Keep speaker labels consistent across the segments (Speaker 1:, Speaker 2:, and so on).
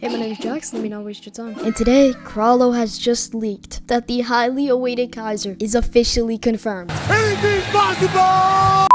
Speaker 1: Hey, my name is Jax, let me not waste your time. And today, Krallo has just leaked that the highly awaited Kaiser is officially confirmed.
Speaker 2: Anything's possible!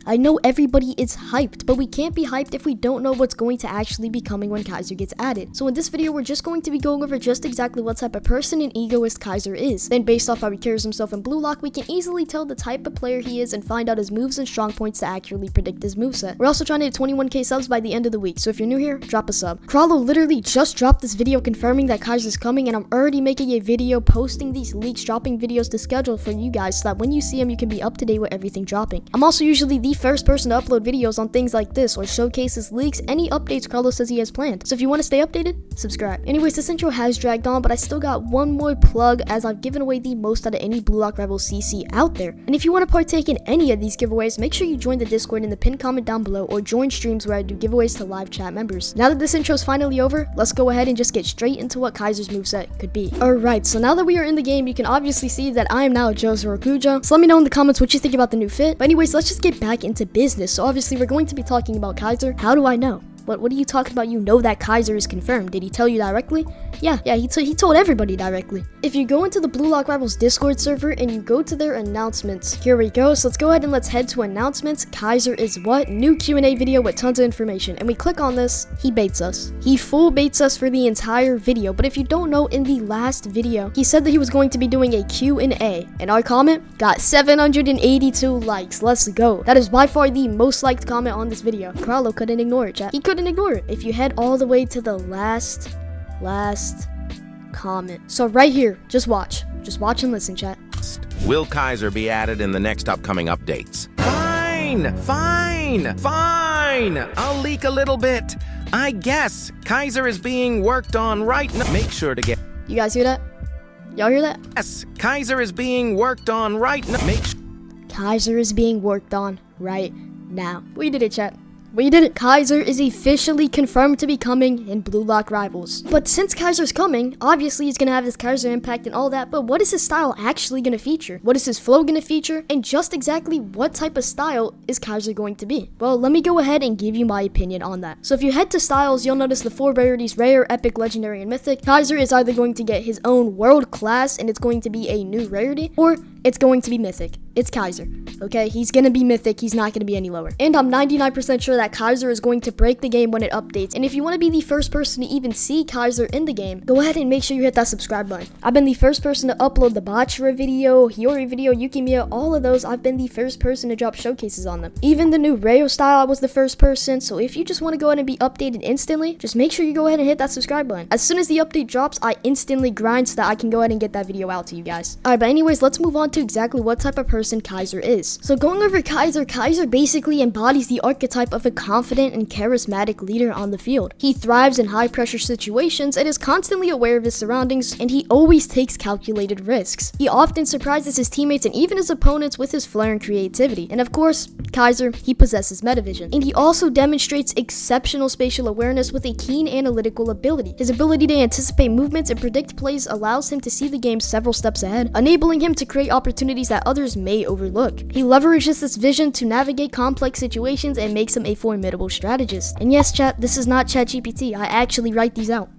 Speaker 1: I know everybody is hyped, but we can't be hyped if we don't know what's going to actually be coming when Kaiser gets added. So in this video, we're just going to be going over just exactly what type of person and egoist Kaiser is. Then based off how he carries himself in Blue Lock, we can easily tell the type of player he is and find out his moves and strong points to accurately predict his moveset. We're also trying to hit 21k subs by the end of the week, so if you're new here, drop a sub. Krallo literally just dropped this video confirming that Kaiser's coming, and I'm already making a video posting these leaks, dropping videos to schedule for you guys so that when you see them, you can be up to date with everything dropping. I'm also usually the first person to upload videos on things like this or showcases, leaks, any updates Krallo says he has planned. So if you want to stay updated, subscribe. Anyways, this intro has dragged on, but I still got one more plug as I've given away the most out of any Blue Lock Rival CC out there. And if you want to partake in any of these giveaways, make sure you join the Discord in the pinned comment down below or join streams where I do giveaways to live chat members. Now that this intro is finally over, let's go ahead and just get straight into what Kaiser's moveset could be. Alright, so now that we are in the game, you can obviously see that I am now Joe's Rokuja. So let me know in the comments what you think about the new fit. But anyways, let's just get back into business. So obviously we're going to be talking about Kaiser. How do I know? What are you talking about? You know that Kaiser is confirmed. Did he tell you directly? Yeah, he told everybody directly. If you go into the Blue Lock Rivals Discord server and you go to their announcements, here we go. So let's go ahead and let's head to announcements. Kaiser is what? New Q&A video with tons of information. And we click on this, he baits us. He full baits us for the entire video. But if you don't know, in the last video, he said that he was going to be doing a Q&A. And our comment got 782 likes. Let's go. That is by far the most liked comment on this video. Krallo couldn't ignore it, chat. He couldn't ignore it. If you head all the way to the last comment. So right here, just watch and listen, chat.
Speaker 2: Will Kaiser be added in the next upcoming updates? Fine. I'll leak a little bit. I guess Kaiser is being worked on right now. Make sure to get...
Speaker 1: You guys hear that? Y'all hear that?
Speaker 2: Yes, Kaiser is being worked on right now.
Speaker 1: Kaiser is being worked on right now. We did it, chat. We did it. Kaiser is officially confirmed to be coming in Blue Lock Rivals. But since Kaiser's coming, obviously he's gonna have his Kaiser impact and all that, but what is his style actually gonna feature? What is his flow gonna feature? And just exactly what type of style is Kaiser going to be? Well, let me go ahead and give you my opinion on that. So if you head to styles, you'll notice the 4 rarities: rare, epic, legendary, and mythic. Kaiser is either going to get his own world class and it's going to be a new rarity, or it's going to be mythic. It's Kaiser, okay? He's gonna be mythic, he's not gonna be any lower. And I'm 99% sure that Kaiser is going to break the game when it updates. And if you want to be the first person to even see Kaiser in the game, go ahead and make sure you hit that subscribe button. I've been the first person to upload the Bachira video, Hiyori video, Yukimiya, all of those. I've been the first person to drop showcases on them. Even the new Rayo style, I was the first person. So if you just want to go ahead and be updated instantly, just make sure you go ahead and hit that subscribe button. As soon as the update drops, I instantly grind so that I can go ahead and get that video out to you guys. Alright, but anyways, let's move on to exactly what type of person Kaiser is. So going over Kaiser basically embodies the archetype of a confident and charismatic leader on the field. He thrives in high pressure situations and is constantly aware of his surroundings, and he always takes calculated risks. He often surprises his teammates and even his opponents with his flair and creativity. And of course, Kaiser, he possesses metavision. And he also demonstrates exceptional spatial awareness with a keen analytical ability. His ability to anticipate movements and predict plays allows him to see the game several steps ahead, enabling him to create opportunities that others may overlook. He leverages this vision to navigate complex situations and makes him a formidable strategist. And yes, chat, this is not ChatGPT. I actually write these out.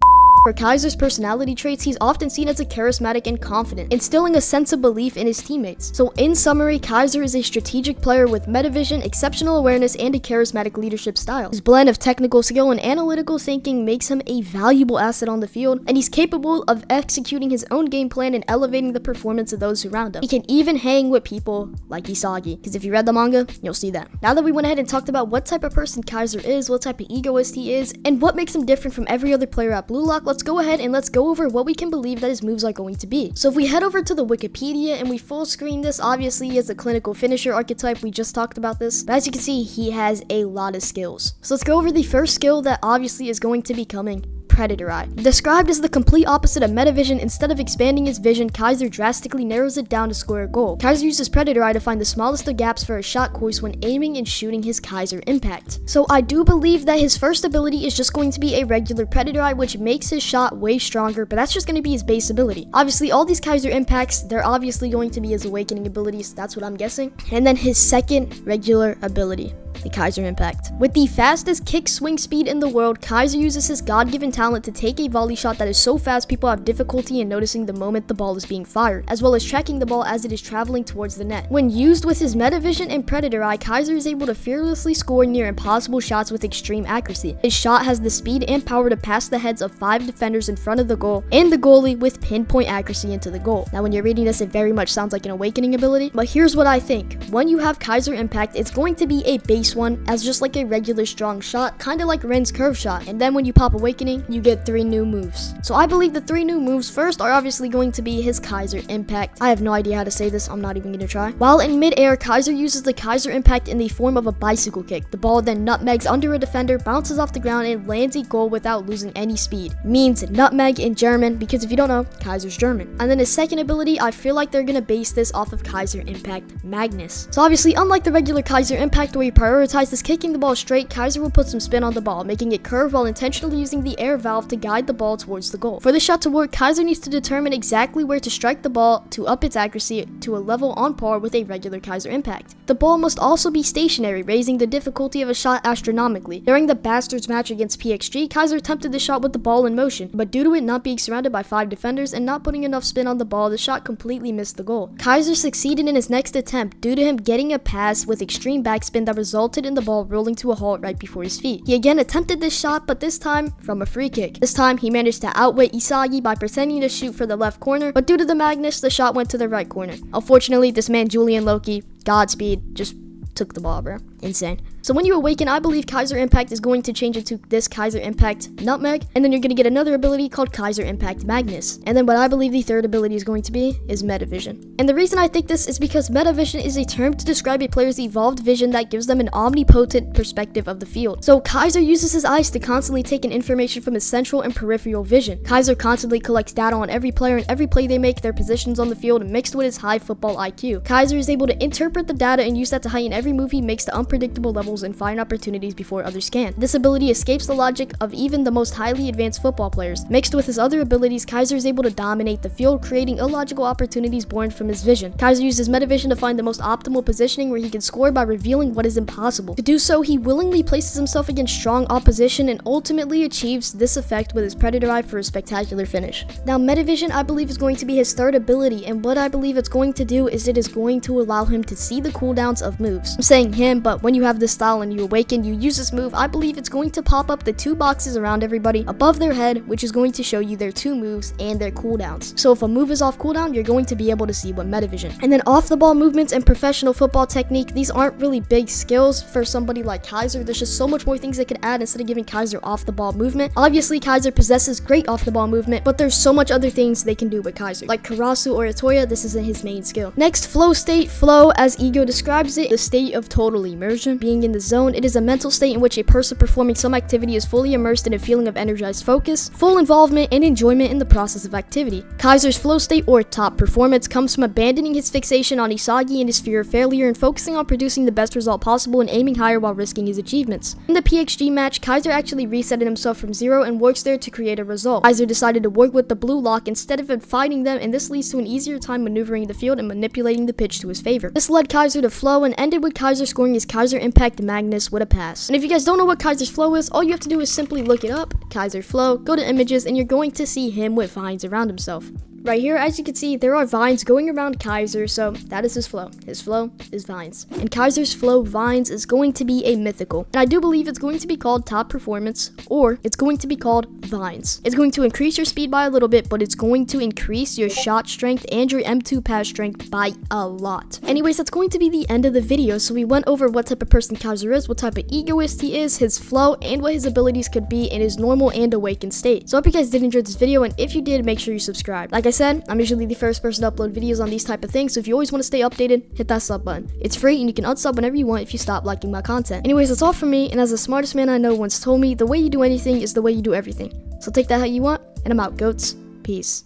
Speaker 1: For Kaiser's personality traits, he's often seen as a charismatic and confident, instilling a sense of belief in his teammates. So in summary, Kaiser is a strategic player with metavision, exceptional awareness, and a charismatic leadership style. His blend of technical skill and analytical thinking makes him a valuable asset on the field, and he's capable of executing his own game plan and elevating the performance of those around him. He can even hang with people like Isagi, because if you read the manga, you'll see that. Now that we went ahead and talked about what type of person Kaiser is, what type of egoist he is, and what makes him different from every other player at Blue Lock, let's go ahead and let's go over what we can believe that his moves are going to be. So if we head over to the Wikipedia and we full screen this, obviously he is a clinical finisher archetype. We just talked about this. But as you can see, he has a lot of skills. So let's go over the first skill that obviously is going to be coming. Predator Eye. Described as the complete opposite of metavision, instead of expanding his vision, Kaiser drastically narrows it down to score a goal. Kaiser uses Predator Eye to find the smallest of gaps for a shot course when aiming and shooting his Kaiser impact. So I do believe that his first ability is just going to be a regular Predator Eye, which makes his shot way stronger, but that's just going to be his base ability. Obviously, all these Kaiser impacts, they're obviously going to be his awakening abilities, that's what I'm guessing. And then his second regular ability. The Kaiser impact. With the fastest kick swing speed in the world, Kaiser uses his God-given talent to take a volley shot that is so fast people have difficulty in noticing the moment the ball is being fired, as well as tracking the ball as it is traveling towards the net. When used with his Metavision and Predator Eye, Kaiser is able to fearlessly score near impossible shots with extreme accuracy. His shot has the speed and power to pass the heads of 5 defenders in front of the goal and the goalie with pinpoint accuracy into the goal. Now when you're reading this, it very much sounds like an awakening ability, but here's what I think. When you have Kaiser impact, it's going to be a base one as just like a regular strong shot, kind of like Ren's curve shot, and then when you pop awakening, you get 3 new moves. So I believe the 3 new moves first are obviously going to be his Kaiser impact. I have no idea how to say this, I'm not even gonna try. While in mid-air, Kaiser uses the Kaiser impact in the form of a bicycle kick. The ball then nutmegs under a defender, bounces off the ground, and lands a goal without losing any speed. Means nutmeg in German, because if you don't know, Kaiser's German. And then his second ability, I feel like they're gonna base this off of Kaiser impact Magnus. So obviously, unlike the regular Kaiser impact where he prioritizes kicking the ball straight, Kaiser will put some spin on the ball, making it curve while intentionally using the air valve to guide the ball towards the goal. For the shot to work, Kaiser needs to determine exactly where to strike the ball to up its accuracy to a level on par with a regular Kaiser impact. The ball must also be stationary, raising the difficulty of a shot astronomically. During the Bastards match against PXG, Kaiser attempted the shot with the ball in motion, but due to it not being surrounded by 5 defenders and not putting enough spin on the ball, the shot completely missed the goal. Kaiser succeeded in his next attempt due to him getting a pass with extreme backspin that resulted in the ball rolling to a halt right before his feet. He again attempted this shot, but this time from a free kick. This time he managed to outwit Isagi by pretending to shoot for the left corner, but due to the Magnus, the shot went to the right corner. Unfortunately, this man Julian Loki, Godspeed, just took the ball, bro. Insane. So when you awaken, I believe Kaiser Impact is going to change into this Kaiser Impact Nutmeg, and then you're going to get another ability called Kaiser Impact Magnus. And then what I believe the third ability is going to be is Metavision. And the reason I think this is because Metavision is a term to describe a player's evolved vision that gives them an omnipotent perspective of the field. So Kaiser uses his eyes to constantly take in information from his central and peripheral vision. Kaiser constantly collects data on every player and every play they make, their positions on the field, mixed with his high football IQ. Kaiser is able to interpret the data and use that to heighten every move he makes to unpredictable levels and find opportunities before others can. This ability escapes the logic of even the most highly advanced football players. Mixed with his other abilities, Kaiser is able to dominate the field, creating illogical opportunities born from his vision. Kaiser uses Metavision to find the most optimal positioning where he can score by revealing what is impossible. To do so, he willingly places himself against strong opposition and ultimately achieves this effect with his Predator Eye for a spectacular finish. Now, Metavision, I believe, is going to be his third ability, and what I believe it's going to do is it is going to allow him to see the cooldowns of moves. I'm saying him, but when you have this style and you awaken, you use this move, I believe it's going to pop up the 2 boxes around everybody above their head, which is going to show you their 2 moves and their cooldowns. So if a move is off cooldown, you're going to be able to see what Metavision. And then off the ball movements and professional football technique, these aren't really big skills for somebody like Kaiser. There's just so much more things they could add instead of giving Kaiser off the ball movement. Obviously, Kaiser possesses great off the ball movement, but there's so much other things they can do with Kaiser. Like Karasu or Atoya, this isn't his main skill. Next, flow state. Flow, as Ego describes it, the state of total immersion. Being in the zone, it is a mental state in which a person performing some activity is fully immersed in a feeling of energized focus, full involvement, and enjoyment in the process of activity. Kaiser's flow state, or top performance, comes from abandoning his fixation on Isagi and his fear of failure and focusing on producing the best result possible and aiming higher while risking his achievements. In the PXG match, Kaiser actually resetted himself from 0 and works there to create a result. Kaiser decided to work with the blue lock instead of fighting them, and this leads to an easier time maneuvering the field and manipulating the pitch to his favor. This led Kaiser to flow and ended with Kaiser scoring his Kaiser Impact Magnus with a pass. And if you guys don't know what Kaiser's flow is, all you have to do is simply look it up, Kaiser flow, go to images, and you're going to see him with vines around himself. Right here, as you can see, there are vines going around Kaiser, so that is his flow. His flow is vines. And Kaiser's flow vines is going to be a mythical. And I do believe it's going to be called top performance, or it's going to be called vines. It's going to increase your speed by a little bit, but it's going to increase your shot strength and your M2 pass strength by a lot. Anyways, that's going to be the end of the video. So we went over what type of person Kaiser is, what type of egoist he is, his flow, and what his abilities could be in his normal and awakened state. So I hope you guys did enjoy this video, and if you did, make sure you subscribe. Like I said, I'm usually the first person to upload videos on these type of things, so if you always want to stay updated, hit that sub button. It's free and you can unsub whenever you want if you stop liking my content. Anyways, that's all from me, and as the smartest man I know once told me, the way you do anything is the way you do everything. So take that how you want, and I'm out, goats. Peace.